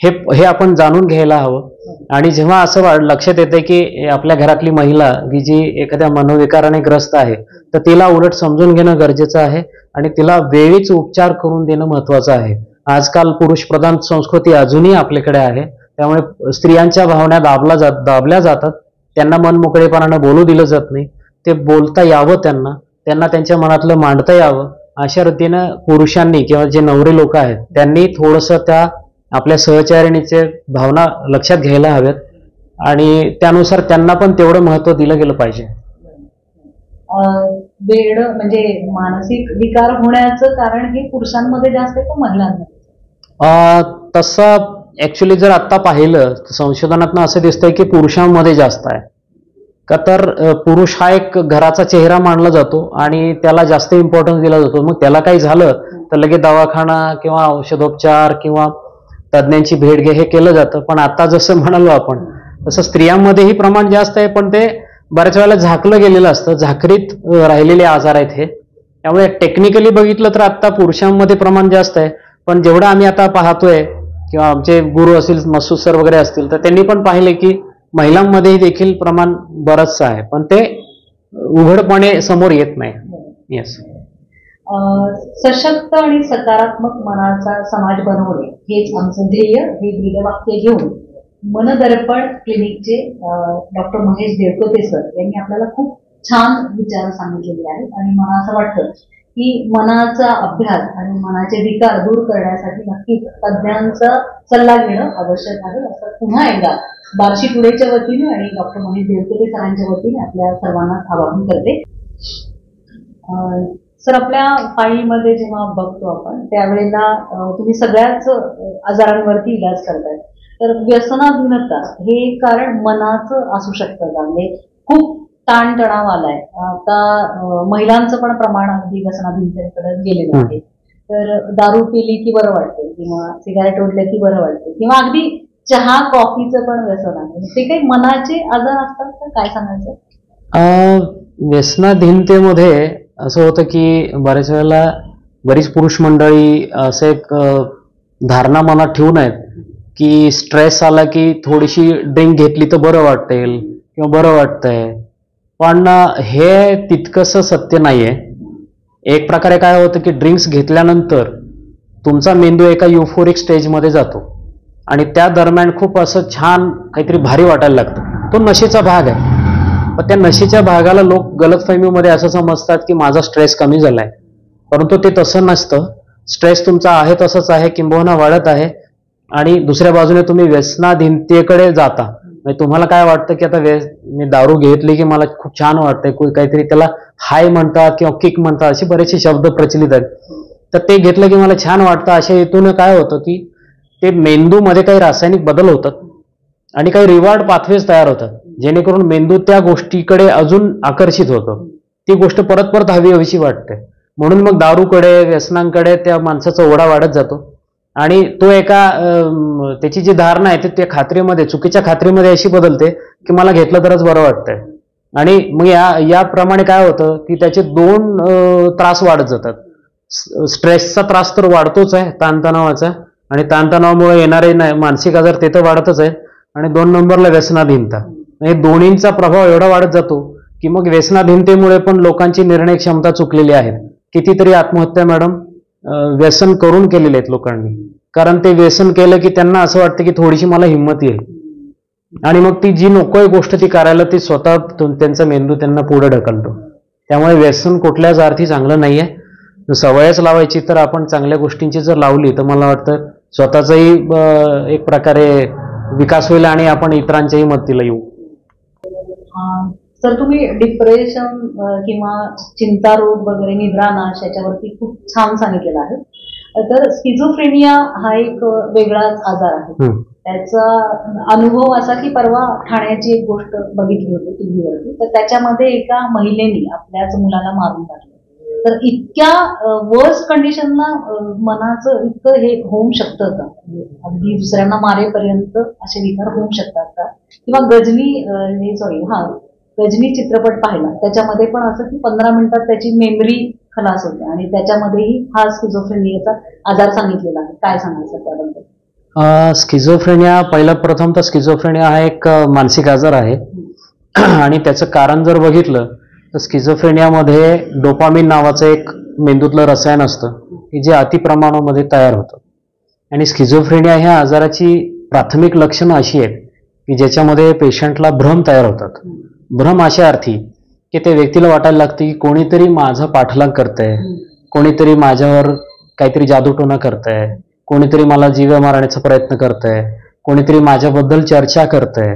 हे आपण जाणून घ्यायला हवं. आणि जेव्हा असं लक्षात येतं की आपल्या घरातली महिला की जी एखाद्या मनोविकाराने ग्रस्त आहे तर तिला उलट समजून घेणं गरजेचं आहे आणि तिला वेळीच उपचार करून देणं महत्वाचं आहे. आजकाल पुरुष प्रधान संस्कृती अजूनही आपल्याकडे आहे, त्यामुळे स्त्रियांच्या भावना दाबल्या जातात. त्यांना मनमोकळेपणानं बोलू दिलं जात नाही. ते बोलता यावं, त्यांना त्यांच्या मनातलं मांडता यावं, अशा रीतीनं पुरुषांनी किंवा जे नवरे लोक आहेत त्यांनी थोडंसं त्या आपल्या सहचारिणीचे भावना लक्षात घ्यायला हव्यात आणि त्यानुसार त्यांना पण तेवढं महत्व दिलं गेलं पाहिजे. वेड म्हणजे मानसिक विकार होण्याचं कारण हे पुरुषांमध्ये जास्त आहे का महिलांमध्ये? तसं ऍक्च्युली जर आता पाहिलं तर संशोधनातनं असं दिसतंय की पुरुषांमध्ये जास्त आहे. का तर पुरुष हा एक घराचा चेहरा मानला जातो आणि त्याला जास्त इम्पॉर्टन्स दिला जातो. मग त्याला काही झालं तर लगेच दवाखाना किंवा औषधोपचार किंवा तज्ज्ञांची भेट घे हे केलं जातं. पण आता जसं म्हणालो आपण तसं स्त्रियांमध्येही प्रमाण जास्त आहे, पण ते बऱ्याच वेळेला झाकलं गेलेलं असतं, झाकरीत राहिलेले आजार आहेत हे. त्यामुळे टेक्निकली बघितलं तर आता पुरुषांमध्ये प्रमाण जास्त आहे. पण जेवढं आम्ही आता पाहतोय किंवा आमचे गुरु असतील, मसूद सर वगैरे असतील, तर त्यांनी पण पाहिले की महिलांमध्येही देखील प्रमाण बरंचसं आहे, पण ते उघडपणे समोर येत नाही. येस. सशक्त आणि सकारात्मक मनाचा समाज बनवणे हेच आमचं ध्येय, हे ब्रीदवाक्य घेऊन मनदर्पण क्लिनिकचे डॉक्टर महेश देवकते सर यांनी आपल्याला खूप छान विचार सांगितलेले आहेत. आणि मला असं वाटतं की मनाचा अभ्यास आणि मनाचे विकार दूर करण्यासाठी नक्कीच तज्ज्ञांचा सल्ला घेणं आवश्यक आहे, असं पुन्हा एकदा बार्शी टुडेच्या वतीने आणि डॉक्टर महेश देवकते सरांच्या वतीने आपल्या सर्वांना आवाहन करते. सर, आपल्या फाईलमध्ये जेव्हा बघतो आपण त्यावेळेला तुम्ही सगळ्याच आजारांवरती इलाज करताय, तर व्यसनाधीनता हे कारण मनाचं असू शकतं का? म्हणजे खूप ताणतणाव आलाय आता, महिलांचं पण प्रमाण अगदी व्यसनाधीनतेकडे गेलेलं आहे. तर दारू पिली की बरं वाटते किंवा सिगारेट ओढलं की बरं वाटते किंवा अगदी चहा कॉफीचं पण व्यसन आहे, ते काही मनाचे आजार असतात तर काय सांगायचं? व्यसनाधीनतेमध्ये असं होतं की बऱ्याच वेळेला बरीच पुरुष मंडळी असं एक धारणा मनात ठेवून आहेत की स्ट्रेस आला की थोडीशी ड्रिंक घेतली तर बरं वाटेल किंवा बरं वाटतंय. पण हे तितकंसं सत्य नाहीये. एक प्रकारे काय होतं की ड्रिंक्स घेतल्यानंतर तुमचा मेंदू एका युफोरिक स्टेजमध्ये जातो आणि त्या दरम्यान खूप असं छान काहीतरी भारी वाटायला लागतं. तो नशेचा भाग आहे. पण त्या नशेच्या भागाला लोक गलतफहमीमध्ये असं समजतात की माझा स्ट्रेस कमी झालाय, परंतु ते तसं नसतं. स्ट्रेस तुमचा आहे तसंच आहे, किंबहुना वाढत आहे. आणि दुसऱ्या बाजूने तुम्ही व्यसनाधीनतेकडे जाता. म्हणजे तुम्हाला काय वाटतं की आता मी दारू घेतली की मला खूप छान वाटतंय, काहीतरी त्याला हाय म्हणतात किंवा किक म्हणतात, असे बरेचसे शब्द प्रचलित आहेत. तर ते घेतलं की मला छान वाटतं, अशा हेतून काय होतं की ते मेंदूमध्ये काही रासायनिक बदल होतात आणि काही रिवॉर्ड पाथवेज तयार होतात, जेणेकरून मेंदू त्या गोष्टीकडे अजून आकर्षित होतो. ती गोष्ट परत परत हवीशी वाटते. म्हणून मग दारूकडे, व्यसनांकडे त्या माणसाचा ओढा वाढत जातो आणि तो एका त्याची जी धारणा आहे ती त्या खात्रीमध्ये, चुकीच्या खात्रीमध्ये अशी बदलते की मला घेतलं तरच बरं वाटतंय. आणि मग याप्रमाणे काय होतं की त्याचे दोन त्रास वाढत जातात. स्ट्रेसचा त्रास तर वाढतोच आहे, ताणतणावाचा, आणि ताणतणावामुळे येणारे मानसिक आजार ते तर वाढतच आहेत. आणि 2 नंबरला व्यसनाधीनता. हे दोन्हींचा प्रभाव एवढा वाढत जातो की मग व्यसनाधीनतेमुळे पण लोकांची निर्णय क्षमता चुकलेली आहे. कितीतरी आत्महत्या मॅडम व्यसन करून केलेले आहेत लोकांनी. कारण ते व्यसन केलं की त्यांना असं वाटतं की थोडीशी मला हिंमत येईल, आणि मग ती जी नकोय गोष्ट ती करायला ती स्वतः त्यांचा मेंदू त्यांना पुढे ढकलतो. त्यामुळे व्यसन कुठल्याच अर्थी चांगलं नाहीये. सवयच लावायची तर आपण चांगल्या गोष्टींची जर लावली तर मला वाटतं स्वतःचाही एक प्रकारे विकास होईल आणि आपण इतरांच्याही मदतीला येऊ. सर, तुम्ही डिप्रेशन किंवा चिंता रोग वगैरे, निद्रानाश याच्यावरती खूप छान सांगितलेलं आहे. तर स्किझोफ्रेनिया हा एक वेगळाच आजार आहे. त्याचा अनुभव असा की परवा ठाण्याची एक गोष्ट बघितली होती टीव्हीवरती. तर त्याच्यामध्ये एका महिलेने आपल्याच मुलाला मारून टाकलं. तर इतक्या वर्स्ट कंडिशनला मनाचं इतकं हे होऊ शकतं का? अगदी दुसऱ्यांना मारेपर्यंत असे विकार होऊ शकतात का? किंवा गजनी चित्रपट पाहिला, त्याच्यामध्ये पण असं की 15 मिनिटात त्याची मेमरी खलास होते आणि त्याच्यामध्येही हा स्किझोफ्रेनियाचा आजार सांगितलेला आहे. काय सांगायचं त्याबद्दल? स्किझोफ्रेनिया, प्रथम तर स्किझोफ्रेनिया हा एक मानसिक आजार आहे आणि त्याचं कारण जर बघितलं तर स्किझोफ्रेनियामध्ये डोपामिन नावाचं एक मेंदूतलं रसायन असतं की जे अति प्रमाणामध्ये तयार होतं. आणि स्किझोफ्रेनिया ह्या आजाराची प्राथमिक लक्षणं अशी आहेत की ज्याच्यामध्ये पेशंटला भ्रम तयार होतात. भ्रम अशा अर्थी की त्या व्यक्तीला वाटायला लागते की कोणीतरी माझा पाठलाग करतंय, कोणीतरी माझ्यावर काहीतरी जादूटोना करतंय, कोणीतरी मला जीव मारण्याचा प्रयत्न करतंय, कोणीतरी माझ्याबद्दल चर्चा करतंय,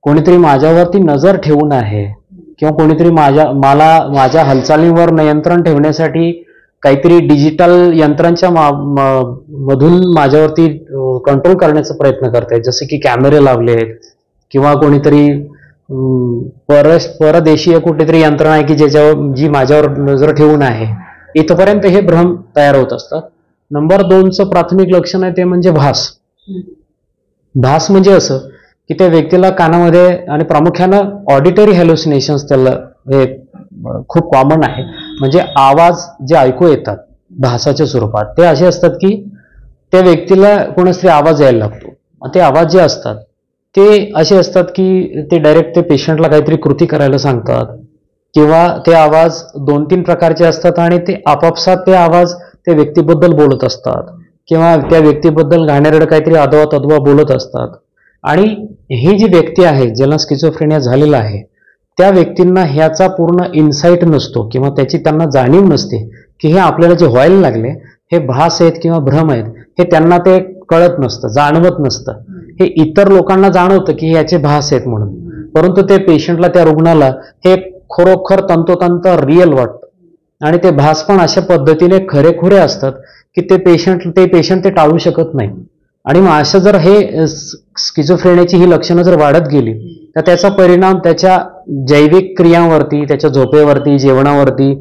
कोणीतरी माझ्यावरती नजर ठेवून आहे, किंवा कोणीतरी माझ्या हालचालींवर नियंत्रण ठेवण्यासाठी काहीतरी डिजिटल यंत्रांच्या मधून माझ्यावरती कंट्रोल करण्याचा प्रयत्न करतायत, जसे की कॅमेरे लावले आहेत किंवा कोणीतरी परदेशीय कुठेतरी यंत्रणा आहे की जी माझ्यावर नजर ठेवून आहे. इथपर्यंत हे भ्रम तयार होत असतात. नंबर 2चं प्राथमिक लक्षण आहे ते म्हणजे भास. भास म्हणजे असं की त्या व्यक्तीला कानामध्ये, आणि प्रामुख्यानं ऑडिटरी हॅल्युसिनेशन्स त्याला हे खूप कॉमन आहे, म्हणजे आवाज जे ऐकू येतात भासाच्या स्वरूपात ते असे असतात की त्या व्यक्तीला कोणातरी आवाज यायला लागतो. ते आवाज जे असतात ते असे असतात की ते डायरेक्ट ते पेशंटला काहीतरी कृती करायला सांगतात, किंवा ते आवाज 2-3 प्रकारचे असतात आणि ते आपापसात ते आवाज त्या व्यक्तीबद्दल बोलत असतात, किंवा त्या व्यक्तीबद्दल घाणेरडं काहीतरी अदवा तद्वा बोलत असतात. आणि ही जी व्यक्ती आहे ज्याला स्किझोफ्रेनिया झालेला आहे त्या व्यक्तींना ह्याचा पूर्ण इन्साईट नसतो किंवा त्याची त्यांना जाणीव नसते की हे आपल्याला जे व्हायला लागले हे भास आहेत किंवा भ्रम आहेत, हे त्यांना ते कळत नसतं, जाणवत नसतं. हे इतर लोकांना जाणवतं की याचे भास आहेत म्हणून, परंतु ते पेशंटला, त्या रुग्णाला हे खरोखर तंतोतंत रिअल वाटतं. आणि ते भास पण अशा पद्धतीने खरेखुरे असतात की ते पेशंट ते टाळू शकत नाही. आणि मग असं जर हे स्किझोफ्रेनियाची ही लक्षणं जर वाढत गेली तर त्याचा परिणाम त्याच्या जैविक क्रियांवरती, त्याच्या झोपेवरती, जेवणावरती,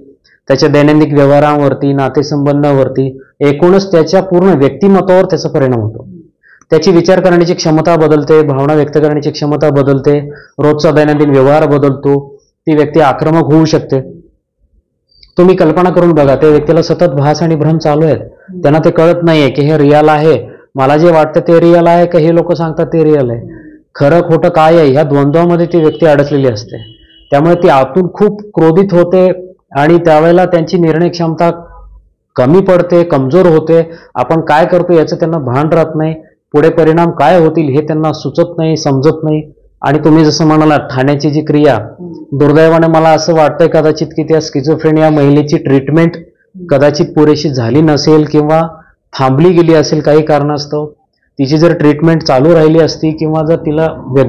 त्याच्या दैनंदिन व्यवहारांवरती, नातेसंबंधावरती, एकूणच त्याच्या पूर्ण व्यक्तिमत्वावर त्याचा परिणाम होतो. त्याची विचार करण्याची क्षमता बदलते, भावना व्यक्त करण्याची क्षमता बदलते, रोजचा दैनंदिन व्यवहार बदलतो, ती व्यक्ती आक्रमक होऊ शकते. तुम्ही कल्पना करून बघा, त्या व्यक्तीला सतत भास आणि भ्रम चालू आहेत, त्यांना ते कळत नाहीये की हे रिअल आहे, मला जे वाटतं ते रिअल आहे का हे लोक सांगतात ते रिअल आहे, खरं खोटं काय आहे, ह्या द्वंद्वामध्ये ती व्यक्ती अडकलेली असते. त्यामुळे ती आतून खूप क्रोधित होते आणि त्यावेळेला त्यांची निर्णय क्षमता कमी पडते, कमजोर होते. आपण काय करतो याचं त्यांना भान राहत नाही, पुढे परिणाम काय होतील हे त्यांना सुचत नाही, समजत नाही. आणि तुम्ही जसं म्हणालात ठाण्याची जी क्रिया, दुर्दैवाने मला असं वाटतंय कदाचित की त्या स्किझोफ्रेनिया महिलेची ट्रीटमेंट कदाचित पुरेशी झाली नसेल किंवा थांबली गेली असेल काही कारणास्तव. तिची जर ट्रीटमेंट चालू राहिली असती किंवा जर तिला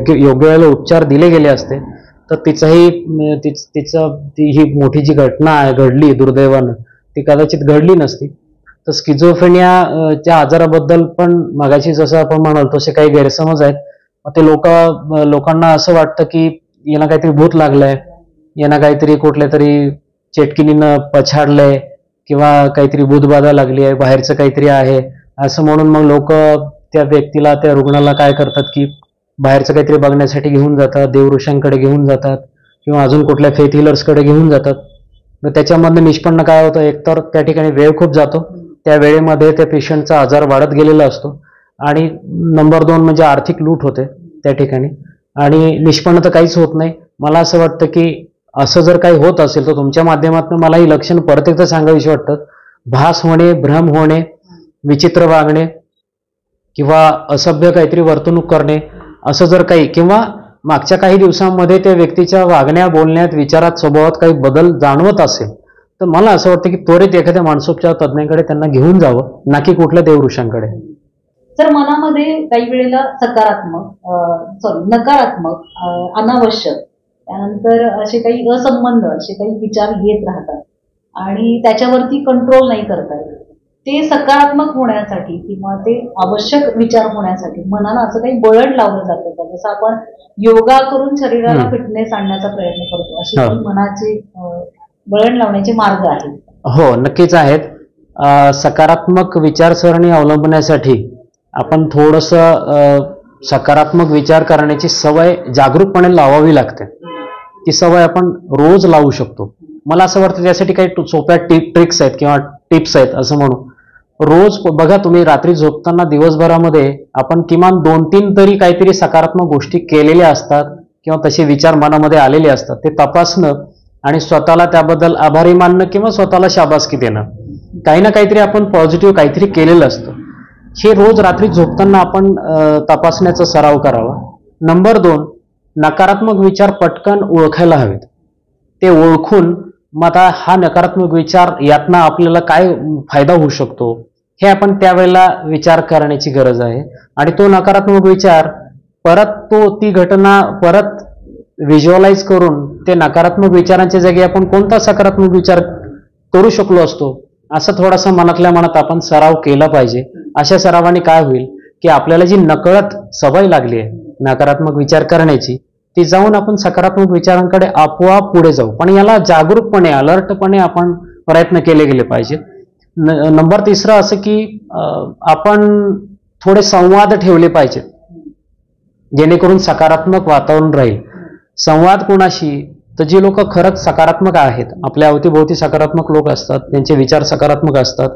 योग्य वेळेला उपचार दिले गेले असते तर ती ही मोठी जी घटना घडली दुर्दैवानं ती कदाचित घडली नसती. तर स्किझोफ्रेनियाच्या आजाराबद्दल पण मगाशी जसं आपण म्हणाल तसे काही गैरसमज आहेत. ते लोकांना असं वाटतं की यांना काहीतरी भूत लागलंय, यांना काहीतरी कुठल्या तरी चेटकिनीनं पछाडलंय किंवा काहीतरी भूतबाधा लागली आहे, बाहेरचं काहीतरी आहे असं म्हणून मग लोक त्या व्यक्तीला, त्या रुग्णाला काय करतात की बाहेरचं काहीतरी बघण्यासाठी घेऊन जातात, देवऋषांकडे घेऊन जातात किंवा अजून कुठल्या फेथ हिलर्सकडे घेऊन जातात. तर त्याच्यामधनं निष्पन्न काय होतं, एकतर त्या ठिकाणी वेळ खूप जातो, त्या वेळेमध्ये त्या पेशंटचा आजार वाढत गेलेला असतो, आणि नंबर 2 म्हणजे आर्थिक लूट होते त्या ठिकाणी, आणि निष्पन्न तर काहीच होत नाही. मला असं वाटतं की असं जर काही होत असेल तर तुमच्या माध्यमातून मला ही लक्षणं परत एकदा सांगावीशी वाटतात. भास होणे, भ्रम होणे, विचित्र वागणे किंवा असभ्य काहीतरी वर्तणूक करणे असं जर काही, किंवा मागच्या काही दिवसांमध्ये त्या व्यक्तीच्या वागण्यात, बोलण्यात, विचारात, स्वभावात काही बदल जाणवत असेल तर मला असं वाटतं की त्वरित एखाद्या मानसोपचार तज्ज्ञाकडे त्यांना घेऊन जावं, ना की कुठल्या देवऋषांकडे. तर मनामध्ये काही वेळेला नकारात्मक, अनावश्यक, त्यानंतर असे काही असंबंध, असे काही विचार येत राहतात आणि त्याच्यावरती कंट्रोल नाही करता येत. ते सकारात्मक होण्यासाठी किंवा ते आवश्यक विचार होण्यासाठी मनाला असं काही बळण लावलं जातं का? जसं आपण योगा करून शरीराला फिटनेस आणण्याचा प्रयत्न करतो, असे काही मनाचे बळण लावण्याचे मार्ग आहेत? हो, नक्कीच आहेत. सकारात्मक विचारसरणी अवलंबण्यासाठी आपण थोडंसं सकारात्मक विचार करण्याची सवय जागरूकपणे लावावी लागते. ती सवय आपण रोज लावू शकतो. मला असं वाटतं त्यासाठी काही सोप्या ट्रिक्स आहेत किंवा टिप्स आहेत असं म्हणू. रोज बघा, तुम्ही रात्री झोपताना दिवसभरामध्ये आपण किमान 2-3 तरी काहीतरी सकारात्मक गोष्टी केलेल्या असतात किंवा तसे विचार मनामध्ये आलेले असतात, ते तपासणं आणि स्वतःला त्याबद्दल आभारी मानणं किंवा स्वतःला शाबासकी देणं. काही ना काहीतरी आपण पॉझिटिव्ह काहीतरी केलेलं असतं. हे रोज रात्री झोपताना आपण तपासण्याचा सराव करावा. नंबर 2, नकारात्मक विचार पटकन ओळखायला हवेत. ते ओळखून मग आता हा नकारात्मक विचार यातनं आपल्याला काय फायदा होऊ शकतो हे आपण त्यावेळेला विचार करण्याची गरज आहे. आणि तो नकारात्मक विचार परत ती घटना परत व्हिज्युअलाइज करून ते नकारात्मक विचारांच्या जागी आपण कोणता सकारात्मक विचार करू शकलो असतो असं थोडासा मनातल्या मनात आपण सराव केला पाहिजे. अशा सरावाने काय होईल की आपल्याला जी नकळत सवय लागली आहे नकारात्मक विचार करण्याची ती जाऊन आपण सकारात्मक विचारांकडे आपोआप पुढे जाऊ. पण याला जागरूकपणे अलर्टपणे आपण प्रयत्न केले गेले पाहिजेत. नंबर 3 असं की आपण थोडे संवाद ठेवले पाहिजेत जेणेकरून सकारात्मक वातावरण राहील. संवाद कोणाशी? तर जी लोक खरंच सकारात्मक आहेत, आपल्या अवतीभोवती सकारात्मक लोक असतात, त्यांचे विचार सकारात्मक असतात,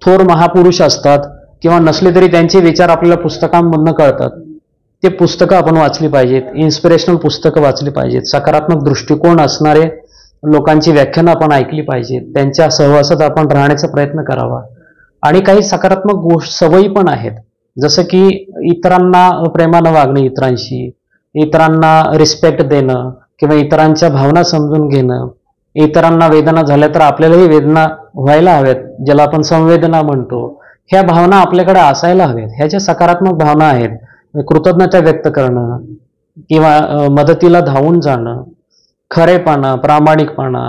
थोर महापुरुष असतात किंवा नसले तरी त्यांचे विचार आपल्याला पुस्तकांमधनं कळतात. ते पुस्तकं आपण वाचली पाहिजेत, इन्स्पिरेशनल पुस्तकं वाचली पाहिजेत, सकारात्मक दृष्टिकोन असणारे लोकांची व्याख्यानं आपण ऐकली पाहिजेत, त्यांच्या सहवासात आपण राहण्याचा प्रयत्न करावा. आणि काही सकारात्मक सवयी पण आहेत, जसं की इतरांना प्रेमानं वागणं, इतरांना रिस्पेक्ट देणं किंवा इतरांच्या भावना समजून घेणं. इतरांना वेदना झाल्या तर आपल्यालाही वेदना व्हायला हव्यात, ज्याला आपण संवेदना म्हणतो. ह्या भावना आपल्याकडे असायला हव्यात. ह्या ज्या सकारात्मक भावना आहेत, कृतज्ञता व्यक्त करणं किंवा मदतीला धावून जाणं, खरेपणा, प्रामाणिकपणा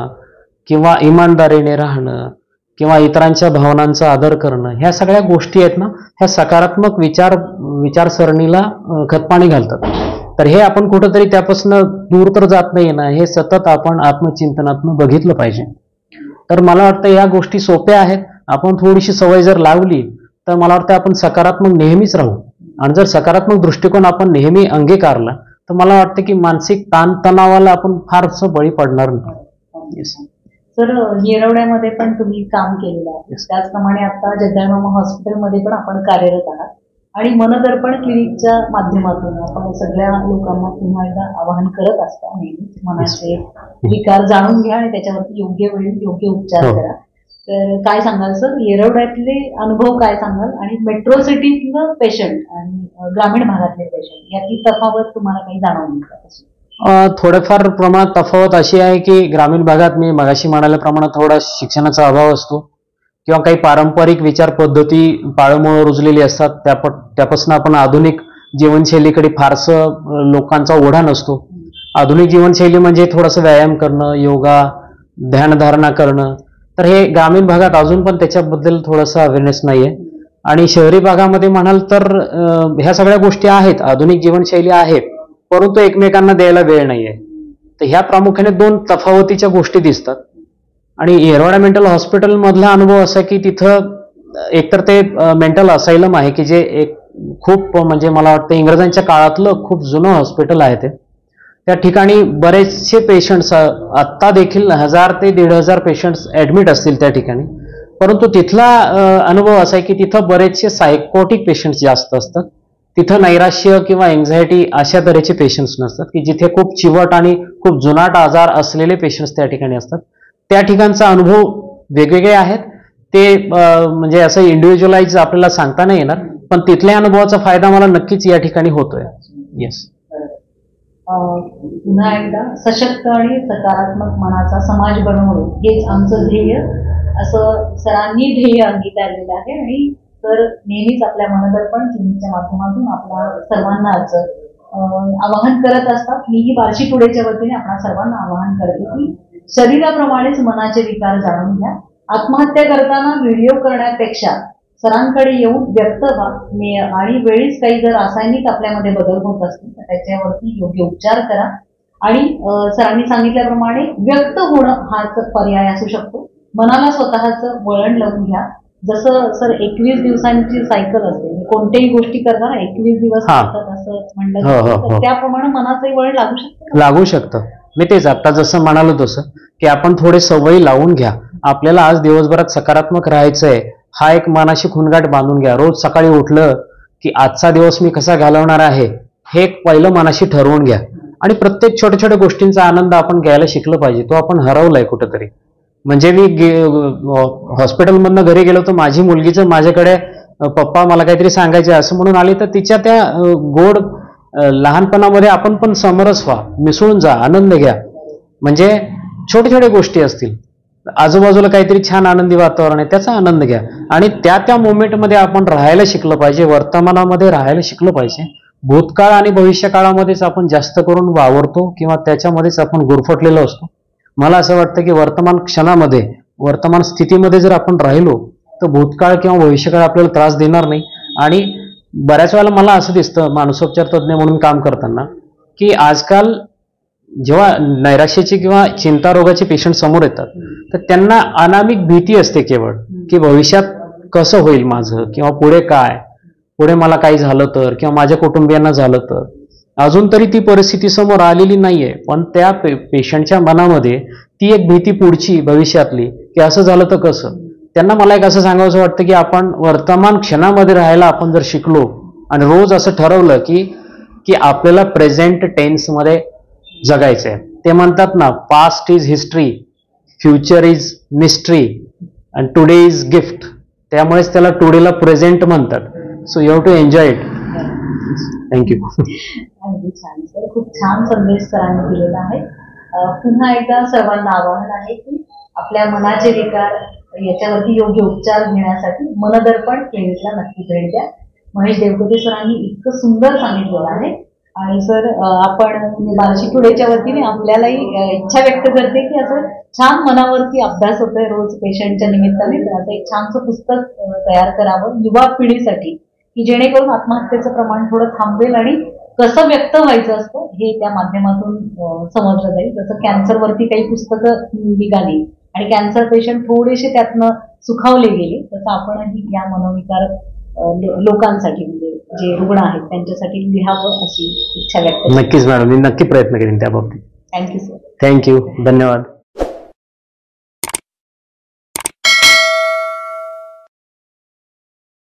किंवा इमानदारीने राहणं किंवा इतरांच्या भावनांचा आदर करणं, ह्या सगळ्या गोष्टी आहेत ना, ह्या सकारात्मक विचारसरणीला खतपाणी घालतात. तर हे आपण कुठंतरी त्यापासून दूर तर जात नाही ना, हे सतत आपण आत्मचिंतनातून बघितलं पाहिजे. तर मला वाटतं ह्या गोष्टी सोप्या आहेत. आपण थोडीशी सवय जर लावली तर मला वाटतं आपण सकारात्मक नेहमीच राहू. आणि जर सकारात्मक दृष्टिकोन आपण नेहमी अंगीकारला तर मला वाटतं की मानसिक ताणतणावाला आपण फारसं बळी पडणार नाही. सर, येरवड्यामध्ये पण तुम्ही काम केलेलं आहे, त्याचप्रमाणे आता जगदंबा हॉस्पिटलमध्ये पण आपण कार्यरत आहात आणि मनदर्पण क्लिनिकच्या माध्यमातून आपण सगळ्या लोकांना पुन्हा एकदा आवाहन करत असता नेहमीच, मनाचे विकार जाणून घ्या आणि त्याच्यावरती योग्य वेळी योग्य उपचार करा. तर काय सांगाल सर, येरवड्यातले अनुभव काय सांगाल आणि मेट्रो सिटीतलं पेशंट आणि ग्रामीण भागातले पेशंट यातली तफावत तुम्हाला काही जाणवली का? थोडंफार प्रमाणात तफावत अशी आहे की ग्रामीण भागात मी मगाशी म्हणाल्याप्रमाणे थोडा शिक्षणाचा अभाव असतो किंवा काही पारंपरिक विचार पद्धती पाळमुळं रुजलेली असतात. त्यापासून आपण आधुनिक जीवनशैलीकडे फारसं लोकांचा ओढा नसतो. आधुनिक जीवनशैली म्हणजे थोडंसं व्यायाम करणं, योगा, ध्यानधारणा करणं. तर हे ग्रामीण भागात अजून पण त्याच्याबद्दल थोडासा अवेअरनेस नाहीये. आणि शहरी भागामध्ये म्हणाल तर ह्या सगळ्या गोष्टी आहेत, आधुनिक जीवनशैली आहे, परंतु एकमेकांना द्यायला वेळ नाहीये. तर ह्या प्रामुख्याने 2 तफावतीच्या गोष्टी दिसतात. आणि येरवडा मेंटल हॉस्पिटल मधला अनुभव असा की तिथं एकतर ते मेंटल असायलम आहे की जे एक खूप म्हणजे मला वाटतं इंग्रजांच्या काळातलं खूप जुनं हॉस्पिटल आहे ते. त्या ठिकाणी बरेचसे पेशंट्स आत्ता देखील 1000 ते 1500 पेशंट्स ऍडमिट असतील त्या ठिकाणी. परंतु तिथला अनुभव असा आहे की तिथं बरेचसे सायकोटिक पेशंट्स जास्त असतात. तिथं नैराश्य किंवा एन्झायटी अशा तऱ्हेचे पेशंट्स नसतात की जिथे खूप चिवट आणि खूप जुनाट आजार असलेले पेशंट्स त्या ठिकाणी असतात. त्या ठिकाणचा अनुभव वेगवेगळे आहेत. ते म्हणजे असं इंडिव्हिज्युअलाइज आपल्याला सांगता नाही येणार, पण तिथल्या अनुभवाचा फायदा मला नक्कीच या ठिकाणी होतोय. येस. पुन्हा एकदा सशक्त आणि सकारात्मक मनाचा समाज बनवणे हेच आमचं ध्येय असं सरांनी ध्येय अंगीकारलेलं आहे. आणि तर नेहमीच आपल्या मनदर्पण क्लिनिकच्या माध्यमातून आपल्या सर्वांनाच आवाहन करत असतात. मीही बार्शी टुडेच्या वतीने आपल्या सर्वांना आवाहन करते की शरीराप्रमाणेच मनाचे विकार जाणून घ्या. आत्महत्या करताना व्हिडिओ करण्यापेक्षा सरांकडे येऊन व्यक्त व्हा आणि वेळीच काही जर रासायनिक आपल्यामध्ये बदल होत असतील तर त्याच्यावरती योग्य उपचार करा. आणि सरांनी सांगितल्याप्रमाणे व्यक्त होणं हाच पर्याय असू शकतो. मनाला स्वतःचं वळण लावून घ्या. जसं सर 21 दिवसांची सायकल असते, कोणत्याही गोष्टी करताना 21 दिवस असं म्हणलं, त्याप्रमाणे मनाचंही वळण लागू शकतं. मी तेच आता जसं म्हणालो तसं की आपण थोडे सवयी लावून घ्या. आपल्याला आज दिवसभरात सकारात्मक राहायचंय, हा एक मनाशी खुणगाठ बांधून घ्या. रोज सकाळी उठलं की आजचा दिवस मी कसा घालवणार आहे हे पहिलं मनाशी ठरवून घ्या. आणि प्रत्येक छोट्या छोट्या गोष्टींचा आनंद आपण घ्यायला शिकलं पाहिजे. तो आपण हरवलाय कुठंतरी. म्हणजे मी हॉस्पिटलमधनं घरी गेलो तर माझी मुलगीचं माझ्याकडे पप्पा मला काहीतरी सांगायचे असं म्हणून आली तर तिच्या त्या गोड लहानपणामध्ये आपण पण समरस व्हा, मिसळून जा, आनंद घ्या. म्हणजे छोट्या छोट्या गोष्टी असतील, आजूबाजूला काहीतरी छान आनंदी वातावरण आहे त्याचा आनंद घ्या. आणि त्या मोमेंटमध्ये आपण राहायला शिकलं पाहिजे, वर्तमानामध्ये राहायला शिकलं पाहिजे. भूतकाळ आणि भविष्यकाळामध्येच आपण जास्त करून वावरतो किंवा त्याच्यामध्येच आपण गुरफटलेलो असतो. मला असं वाटतं की वर्तमान क्षणामध्ये, वर्तमान स्थितीमध्ये जर आपण राहिलो तर भूतकाळ किंवा भविष्यकाळ आपल्याला त्रास देणार नाही. आणि बऱ्याच वेळेला मला असं दिसतं मानसोपचार तज्ज्ञ म्हणून काम करताना की आजकाल जेव्हा नैराश्याची किंवा चिंता रोगाचे पेशंट समोर येतात तर त्यांना अनामिक भीती असते केवळ की भविष्यात कसं होईल माझं, किंवा पुढे काय, पुढे मला काही झालं तर, किंवा माझ्या कुटुंबियांना झालं तर. अजून तरी ती परिस्थिती समोर आलेली नाहीये, पण त्या पेशंटच्या मनामध्ये ती एक भीती पुढची भविष्यातली की असं झालं तर कसं. त्यांना मला एक असं सांगावंसं वाटतं की आपण वर्तमान क्षणामध्ये राहायला आपण जर शिकलो आणि रोज असं ठरवलं की आपल्याला प्रेझेंट टेन्समध्ये जगायचं आहे. ते म्हणतात ना, past is history, future is mystery and today is gift. त्यामुळेच त्याला टुडेला प्रेझेंट म्हणतात. So you have to enjoy it. Thank you. अगदी छान सर, खूप छान संदेश सरांनी दिलेला आहे. पुन्हा एकदा सर्वांना आवाहन आहे की आपल्या मनाचे विकार याच्यावरती योग्य उपचार घेण्यासाठी मनदर्पण क्लिनिकला नक्की भेट द्या. महेश देवकते सरांनी इतकं सुंदर सांगितलेलं आहे. आणि सर, आपण बार्शी टुडेच्या वतीने आपल्यालाही इच्छा व्यक्त करते की असं छान मनावरती अभ्यास होतोय रोज पेशंटच्या निमित्ताने, तर असं एक छानसं पुस्तक तयार करावं युवा पिढीसाठी की जेणेकरून आत्महत्येचं प्रमाण थोडं थांबेल आणि कसं व्यक्त व्हायचं असतं हे त्या माध्यमातून समजलं जाईल. जसं कॅन्सरवरती काही पुस्तकं निघाली आणि कॅन्सर पेशंट थोडेसे त्यातनं सुखावले गेले, तसं आपणही या मनोविकार लोकांसाठी म्हणजे जे रुग्ण आहेत त्यांच्यासाठी लिहावं अशी इच्छा व्यक्त. नक्कीच मॅडम, मी नक्की प्रयत्न करेन त्या बाबतीत. Thank you sir. थँक्यू, धन्यवाद.